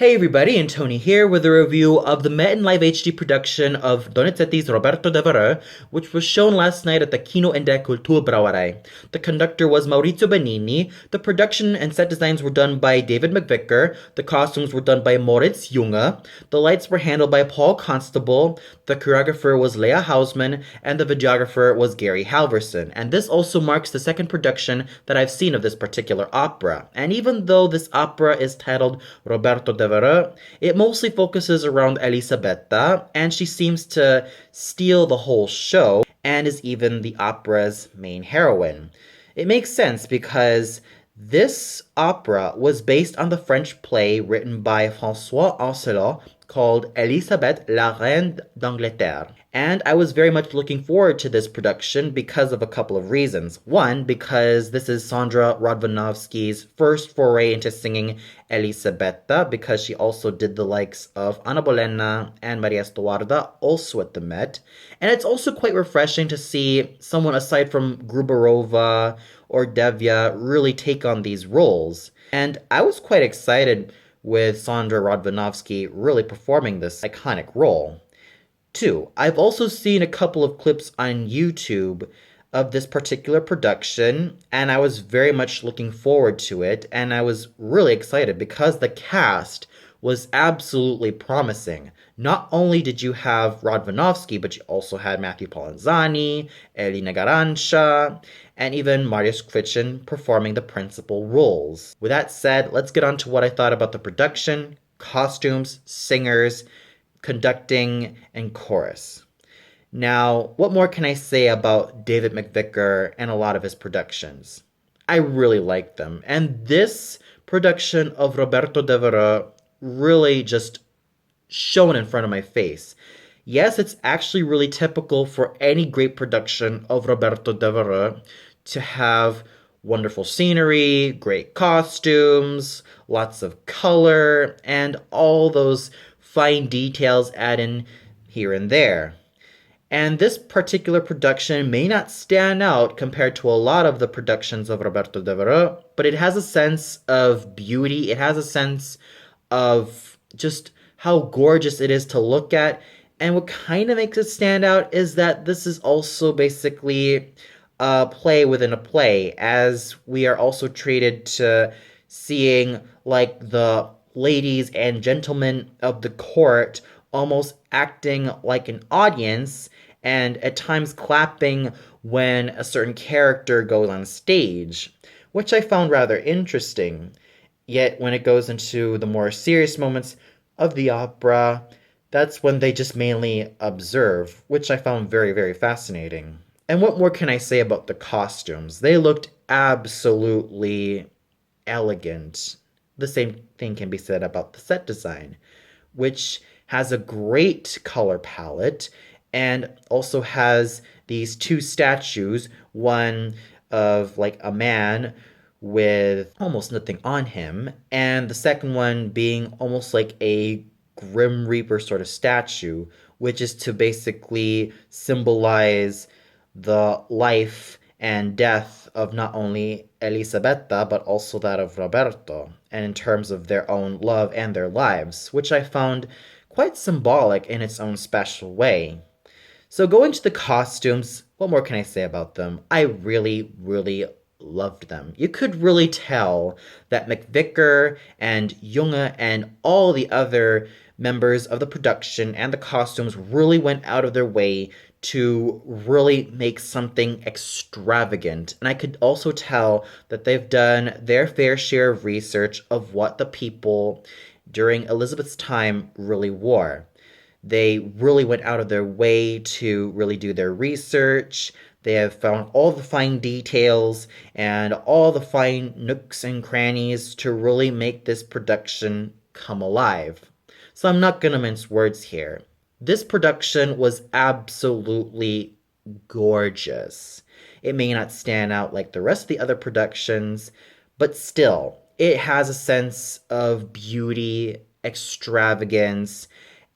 Hey everybody, and Tony here with a review of the Met in Live HD production of Donizetti's Roberto Devereux, which was shown last night at the Kino Ende Kulturbrauerei. The conductor was Maurizio Benini, the production and set designs were done by David McVicker, the costumes were done by Moritz Junge, the lights were handled by Paul Constable, the choreographer was Leah Hausman, and the videographer was Gary Halverson. And this also marks the second production that I've seen of this particular opera. And even though this opera is titled Roberto Devereux, it mostly focuses around Elisabetta, and she seems to steal the whole show and is even the opera's main heroine. It makes sense because this opera was based on the French play written by François Ancelot called Elisabeth la Reine d'Angleterre. And I was very much looking forward to this production because of a couple of reasons. One, because this is Sondra Radvanovsky's first foray into singing Elisabetta, because she also did the likes of Anna Bolena and Maria Stuarda also at the Met. And it's also quite refreshing to see someone aside from Gruberova or Devya really take on these roles. And I was quite excited with Sondra Radvanovsky really performing this iconic role. Two, I've also seen a couple of clips on YouTube of this particular production, and I was very much looking forward to it, and I was really excited because the cast was absolutely promising. Not only did you have Radvanovsky, but you also had Matthew Polenzani, Elina Garanca, and even Mariusz Kwiecien performing the principal roles. With that said, let's get on to what I thought about the production, costumes, singers, conducting, and chorus. Now, what more can I say about David McVicker and a lot of his productions? I really like them, and this production of Roberto Devereux really just shone in front of my face. Yes, it's actually really typical for any great production of Roberto Devereux to have wonderful scenery, great costumes, lots of color, and all those fine details added here and there. And this particular production may not stand out compared to a lot of the productions of Roberto Devereux, but it has a sense of beauty. It has a sense of just how gorgeous it is to look at. And what kind of makes it stand out is that this is also basically a play within a play, as we are also treated to seeing like the ladies and gentlemen of the court almost acting like an audience and at times clapping when a certain character goes on stage, which I found rather interesting. Yet when it goes into the more serious moments of the opera, that's when they just mainly observe, which I found very, very fascinating. And what more can I say about the costumes? They looked absolutely elegant. The same thing can be said about the set design, which has a great color palette and also has these two statues, one of like a man with almost nothing on him, and the second one being almost like a Grim Reaper sort of statue, which is to basically symbolize the life and death of not only Elisabetta, but also that of Roberto, and in terms of their own love and their lives, which I found quite symbolic in its own special way. So going to the costumes, what more can I say about them? I really, really loved them. You could really tell that McVicker and Junge and all the other members of the production and the costumes really went out of their way to really make something extravagant. And I could also tell that they've done their fair share of research of what the people during Elizabeth's time really wore. They really went out of their way to really do their research. They have found all the fine details and all the fine nooks and crannies to really make this production come alive. So I'm not going to mince words here. This production was absolutely gorgeous. It may not stand out like the rest of the other productions, but still, it has a sense of beauty, extravagance,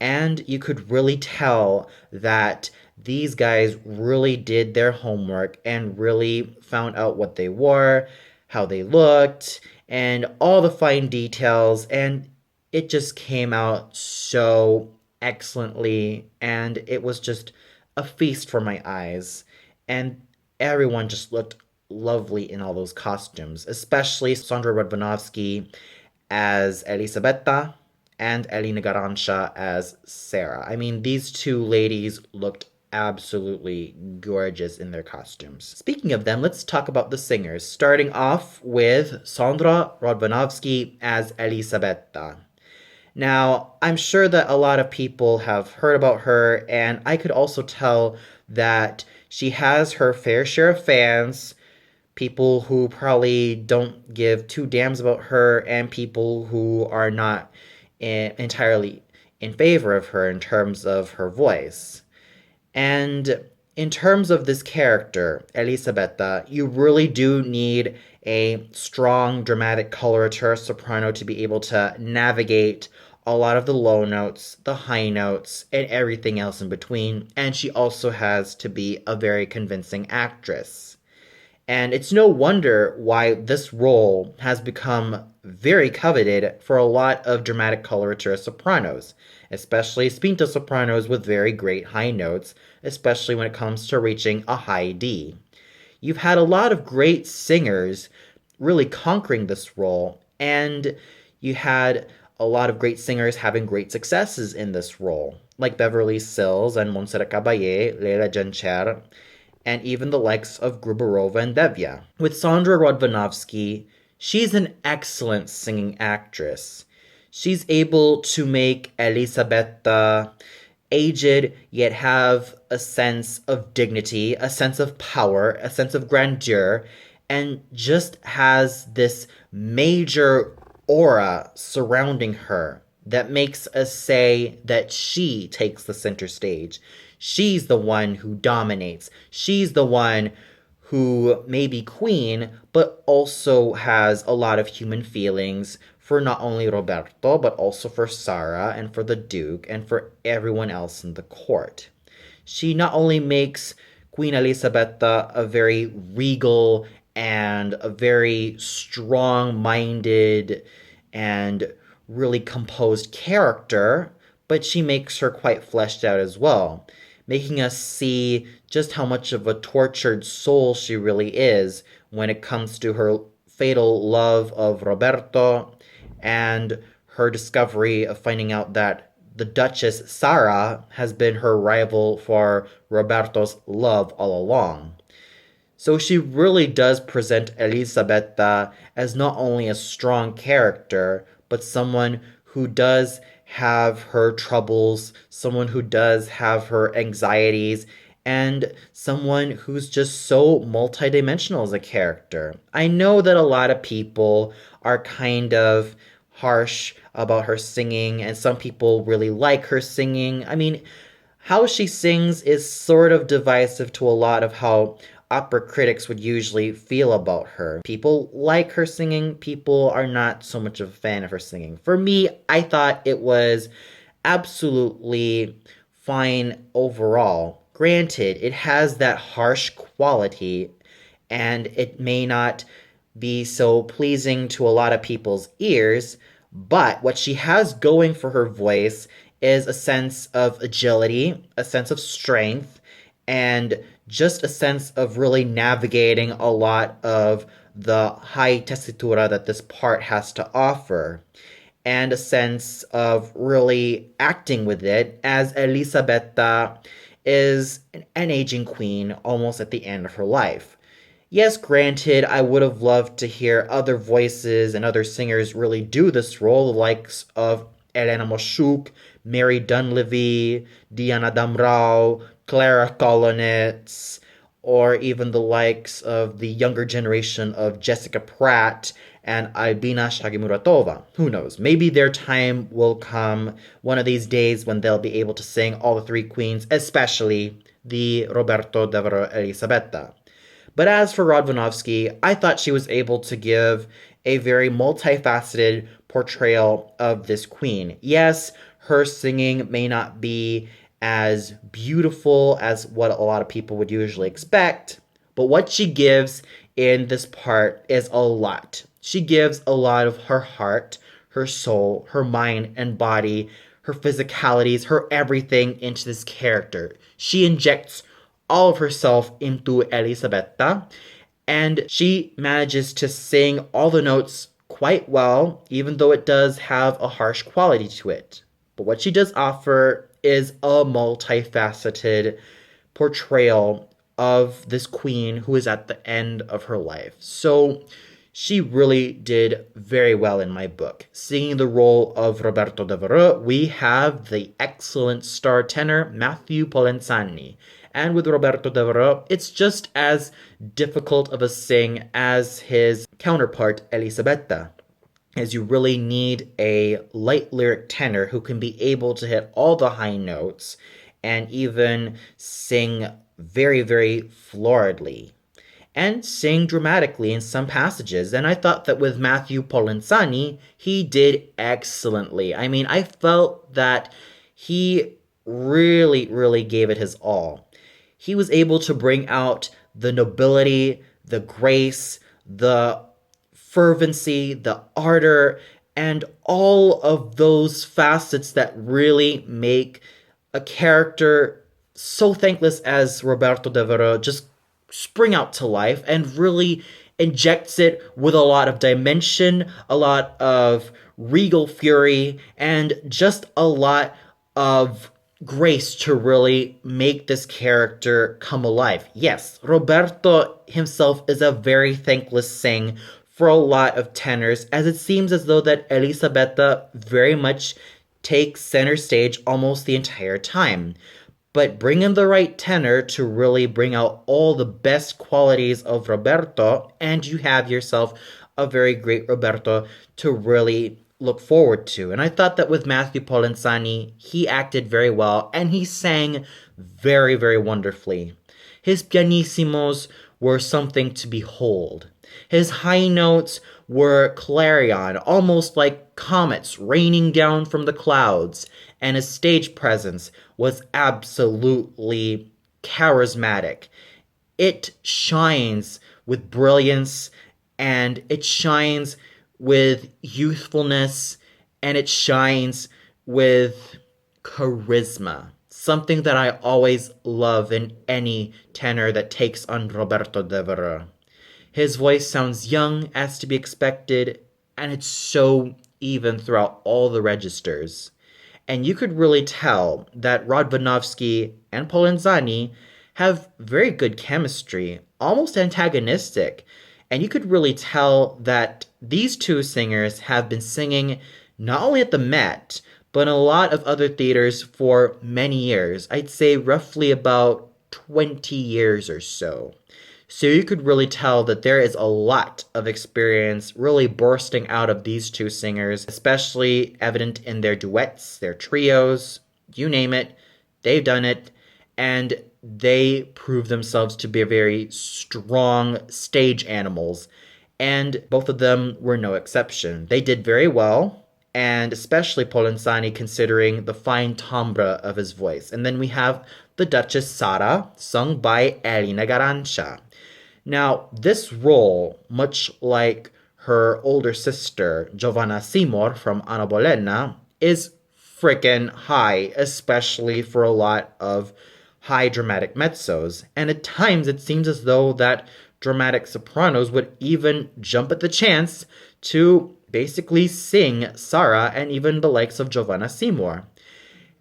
and you could really tell that these guys really did their homework and really found out what they wore, how they looked, and all the fine details, and it just came out so excellently, and it was just a feast for my eyes. And everyone just looked lovely in all those costumes, especially Sondra Radvanovsky as Elisabetta and Elina Garanca as Sara. I mean, these two ladies looked absolutely gorgeous in their costumes. Speaking of them, let's talk about the singers, starting off with Sondra Radvanovsky as Elisabetta. Now, I'm sure that a lot of people have heard about her, and I could also tell that she has her fair share of fans, people who probably don't give two damns about her, and people who are not entirely in favor of her in terms of her voice. And in terms of this character, Elisabetta, you really do need a strong dramatic coloratura soprano to be able to navigate a lot of the low notes, the high notes, and everything else in between. And she also has to be a very convincing actress. And it's no wonder why this role has become very coveted for a lot of dramatic coloratura sopranos, especially spinto sopranos with very great high notes, especially when it comes to reaching a high D. You've had a lot of great singers really conquering this role, and you had a lot of great singers having great successes in this role, like Beverly Sills and Montserrat Caballé, Leila Gencher, and even the likes of Gruberova and Devya. With Sondra Radvanovsky, she's an excellent singing actress. She's able to make Elisabetta aged, yet have a sense of dignity, a sense of power, a sense of grandeur, and just has this major aura surrounding her that makes us say that she takes the center stage. She's the one who dominates. She's the one who may be queen, but also has a lot of human feelings for not only Roberto, but also for Sara and for the Duke and for everyone else in the court. She not only makes Queen Elisabetta a very regal and a very strong-minded and really composed character, but she makes her quite fleshed out as well, making us see just how much of a tortured soul she really is when it comes to her fatal love of Roberto and her discovery of finding out that the Duchess Sara has been her rival for Roberto's love all along. So she really does present Elisabetta as not only a strong character, but someone who does have her troubles, someone who does have her anxieties, and someone who's just so multidimensional as a character. I know that a lot of people are kind of harsh about her singing, and some people really like her singing. I mean, how she sings is sort of divisive to a lot of how opera critics would usually feel about her. People like her singing, people are not so much of a fan of her singing. For me, I thought it was absolutely fine overall. Granted, it has that harsh quality, and it may not be so pleasing to a lot of people's ears, but what she has going for her voice is a sense of agility, a sense of strength, and just a sense of really navigating a lot of the high tessitura that this part has to offer, and a sense of really acting with it, as Elisabetta is an aging queen almost at the end of her life. Yes, granted, I would have loved to hear other voices and other singers really do this role, the likes of Elena Moshuk, Mary Dunleavy, Diana Damrau, Clara Kolonitz, or even the likes of the younger generation of Jessica Pratt and Albina Shagimuratova. Who knows? Maybe their time will come one of these days when they'll be able to sing all the three queens, especially the Roberto Devereux Elisabetta. But as for Radvanovsky, I thought she was able to give a very multifaceted portrayal of this queen. Yes, her singing may not be as beautiful as what a lot of people would usually expect, but what she gives in this part is a lot. She gives a lot of her heart, her soul, her mind and body, her physicalities, her everything into this character. She injects all of herself into Elisabetta, and she manages to sing all the notes quite well, even though it does have a harsh quality to it. But what she does offer is a multifaceted portrayal of this queen who is at the end of her life. So she really did very well in my book. Singing the role of Roberto Devereux, we have the excellent star tenor Matthew Polenzani. And with Roberto Devereux, it's just as difficult of a sing as his counterpart Elisabetta, as you really need a light lyric tenor who can be able to hit all the high notes and even sing very, very floridly and sing dramatically in some passages. And I thought that with Matthew Polenzani, he did excellently. I mean, I felt that he really, really gave it his all. He was able to bring out the nobility, the grace, the fervency, the ardor, and all of those facets that really make a character so thankless as Roberto Devereux just spring out to life and really injects it with a lot of dimension, a lot of regal fury, and just a lot of grace to really make this character come alive. Yes, Roberto himself is a very thankless sing for a lot of tenors, as it seems as though that Elisabetta very much takes center stage almost the entire time. But bring in the right tenor to really bring out all the best qualities of Roberto, and you have yourself a very great Roberto to really look forward to. And I thought that with Matthew Polenzani, he acted very well, and he sang very, very wonderfully. His pianissimos were something to behold. His high notes were clarion, almost like comets raining down from the clouds, and his stage presence was absolutely charismatic. It shines with brilliance, and it shines with youthfulness, and it shines with charisma. Something that I always love in any tenor that takes on Roberto Devereux. His voice sounds young as to be expected, and it's so even throughout all the registers. And you could really tell that Radvanovsky and Polenzani have very good chemistry, almost antagonistic. And you could really tell that these two singers have been singing not only at the Met, but in a lot of other theaters for many years. I'd say roughly about 20 years or so. So you could really tell that there is a lot of experience really bursting out of these two singers, especially evident in their duets, their trios, you name it, they've done it, and they prove themselves to be very strong stage animals, and both of them were no exception. They did very well, and especially Polenzani considering the fine timbre of his voice. And then we have the Duchess Sara, sung by Elina Garanca. Now, this role, much like her older sister, Giovanna Seymour from Anna Bolena, is freaking high, especially for a lot of high dramatic mezzos. And at times, it seems as though that dramatic sopranos would even jump at the chance to basically sing Sara and even the likes of Giovanna Seymour.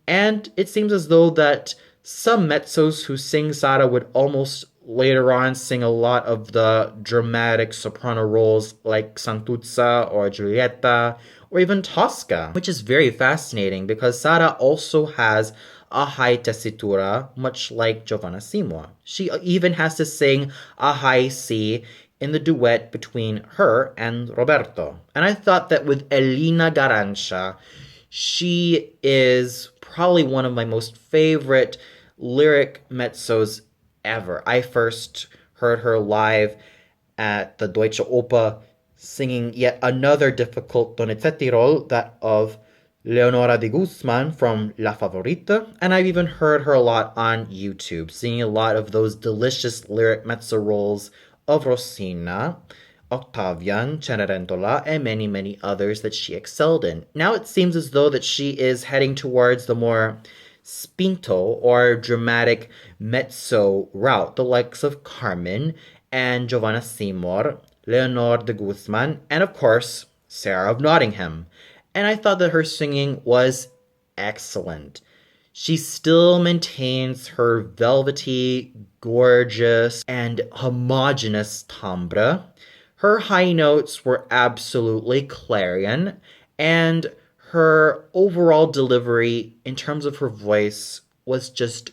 And it seems as though that some mezzos who sing Sara would almost later on sing a lot of the dramatic soprano roles like Santuzza or Giulietta or even Tosca, which is very fascinating because Sara also has a high tessitura, much like Giovanna Seymour. She even has to sing a high C in the duet between her and Roberto. And I thought that with Elina Garanca, she is probably one of my most favorite lyric mezzos ever. I first heard her live at the Deutsche Oper singing yet another difficult Donizetti role, that of Leonora de Guzman from La Favorita, and I've even heard her a lot on YouTube, singing a lot of those delicious lyric mezzo roles of Rosina, Octavian, Cenerentola, and many, many others that she excelled in. Now it seems as though that she is heading towards the more spinto or dramatic mezzo route, the likes of Carmen and Giovanna Seymour, Leonor de Guzman, and of course, Sara of Nottingham. And I thought that her singing was excellent. She still maintains her velvety, gorgeous, and homogeneous timbre. Her high notes were absolutely clarion, and her overall delivery in terms of her voice was just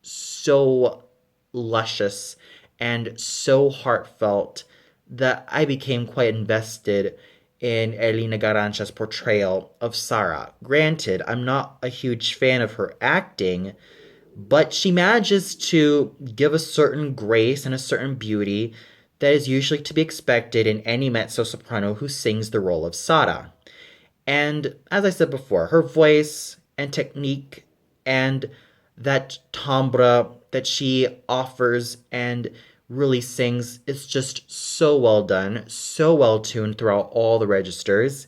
so luscious and so heartfelt that I became quite invested in Elina Garanca's portrayal of Sara. Granted, I'm not a huge fan of her acting, but she manages to give a certain grace and a certain beauty that is usually to be expected in any mezzo-soprano who sings the role of Sara. And as I said before, her voice and technique and that timbre that she offers and really sings is just so well done, so well tuned throughout all the registers,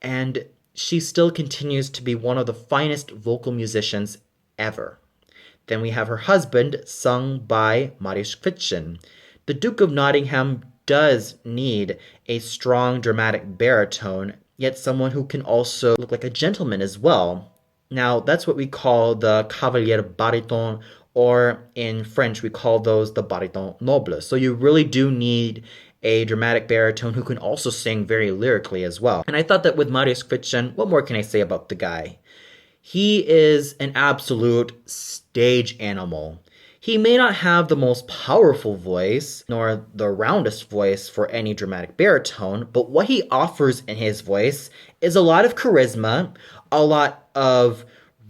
and she still continues to be one of the finest vocal musicians ever. Then we have her husband, sung by Mariusz Kwiecien. The Duke of Nottingham does need a strong dramatic baritone, yet someone who can also look like a gentleman as well. Now, that's what we call the cavalier baryton, or in French, we call those the baryton noble. So you really do need a dramatic baritone who can also sing very lyrically as well. And I thought that with Mariusz Kwiecien, what more can I say about the guy? He is an absolute stage animal. He may not have the most powerful voice, nor the roundest voice for any dramatic baritone, but what he offers in his voice is a lot of charisma, a lot of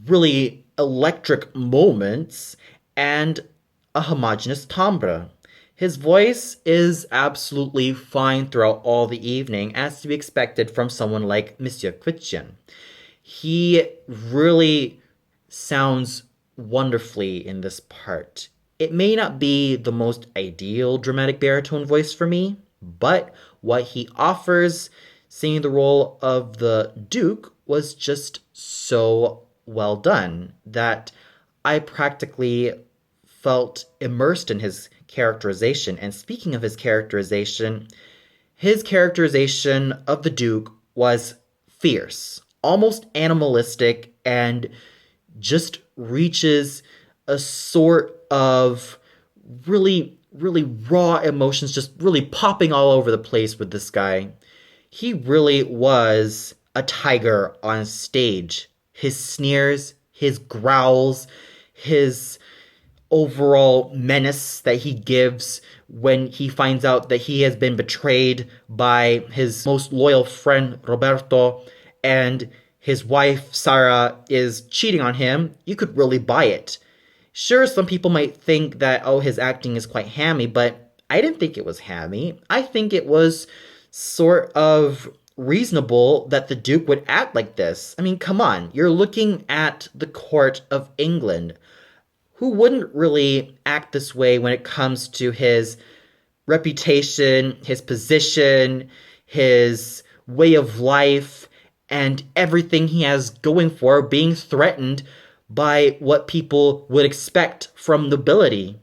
really electric moments, and a homogeneous timbre. His voice is absolutely fine throughout all the evening, as to be expected from someone like Monsieur Kwiecien. He really sounds wonderfully in this part. It may not be the most ideal dramatic baritone voice for me, but what he offers singing the role of the Duke was just so well done that I practically felt immersed in his characterization. And speaking of his characterization of the Duke was fierce, almost animalistic, and just reaches a sort of really, really raw emotions just really popping all over the place with this guy. He really was a tiger on stage. His sneers, his growls, his overall menace that he gives when he finds out that he has been betrayed by his most loyal friend Roberto and his wife Sara is cheating on him, you could really buy it. Sure, some people might think that, oh, his acting is quite hammy, but I didn't think it was hammy. I think it was sort of reasonable that the Duke would act like this. I mean, come on, you're looking at the court of England. Who wouldn't really act this way when it comes to his reputation, his position, his way of life, and everything he has going for being threatened by what people would expect from nobility?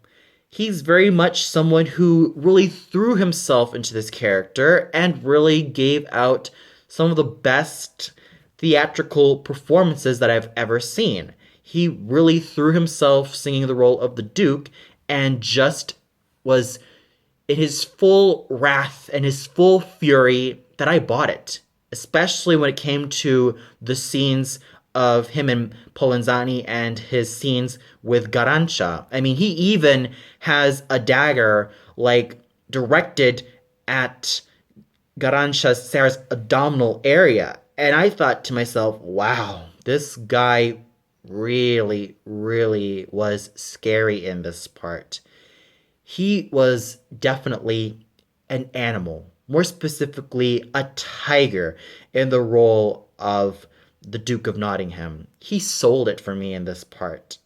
He's very much someone who really threw himself into this character and really gave out some of the best theatrical performances that I've ever seen. He really threw himself singing the role of the Duke and just was in his full wrath and his full fury that I bought it. Especially when it came to the scenes of him and Polenzani and his scenes with Garanca. I mean, he even has a dagger, like, directed at Garanca's, Sara's abdominal area. And I thought to myself, wow, this guy really, really was scary in this part. He was definitely an animal, more specifically a tiger, in the role of the Duke of Nottingham. He sold it for me in this part.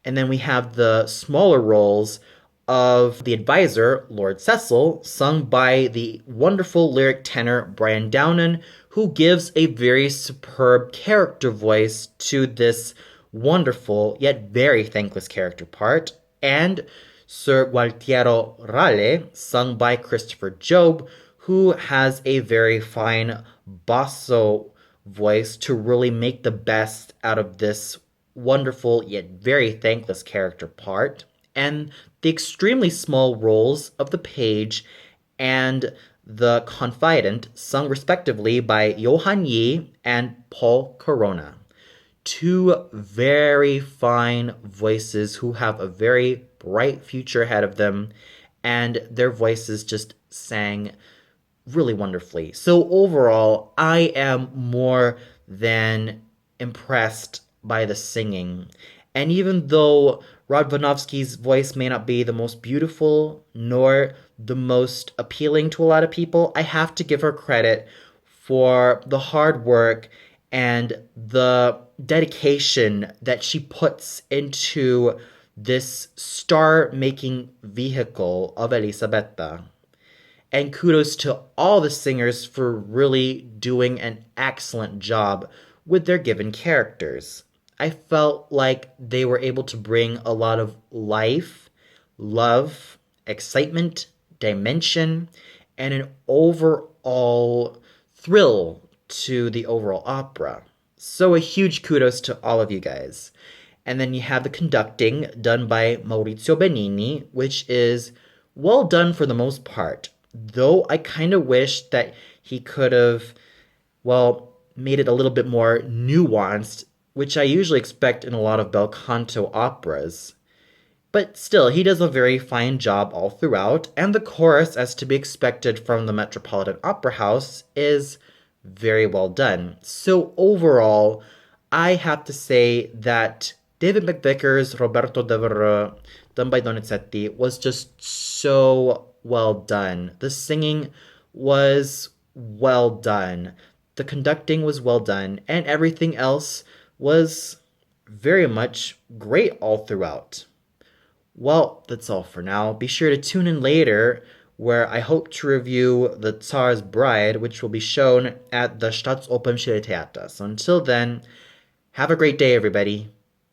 And then we have the smaller roles of the advisor, Lord Cecil, sung by the wonderful lyric tenor Brian Downen, who gives a very superb character voice to this wonderful yet very thankless character part, and Sir Gualtiero Rale, sung by Christopher Job, who has a very fine basso voice to really make the best out of this wonderful yet very thankless character part, and the extremely small roles of the page and the confidant, sung respectively by Johan Yi and Paul Corona. Two very fine voices who have a very bright future ahead of them, and their voices just sang really wonderfully. So overall, I am more than impressed by the singing. And even though Radvanovsky's voice may not be the most beautiful nor the most appealing to a lot of people, I have to give her credit for the hard work and the dedication that she puts into this star-making vehicle of Elisabetta. And kudos to all the singers for really doing an excellent job with their given characters. I felt like they were able to bring a lot of life, love, excitement, dimension, and an overall thrill to the overall opera. So a huge kudos to all of you guys. And then you have the conducting done by Maurizio Benini, which is well done for the most part. Though I kind of wish that he could have, made it a little bit more nuanced, which I usually expect in a lot of bel canto operas. But still, he does a very fine job all throughout, and the chorus, as to be expected from the Metropolitan Opera House, is very well done. So overall, I have to say that David McVicker's Roberto Devereux, done by Donizetti, was just so well done. The singing was well done. The conducting was well done. And everything else was very much great all throughout. Well, that's all for now. Be sure to tune in later, where I hope to review The Tsar's Bride, which will be shown at the Staatsopernschild Theater. So until then, have a great day, everybody.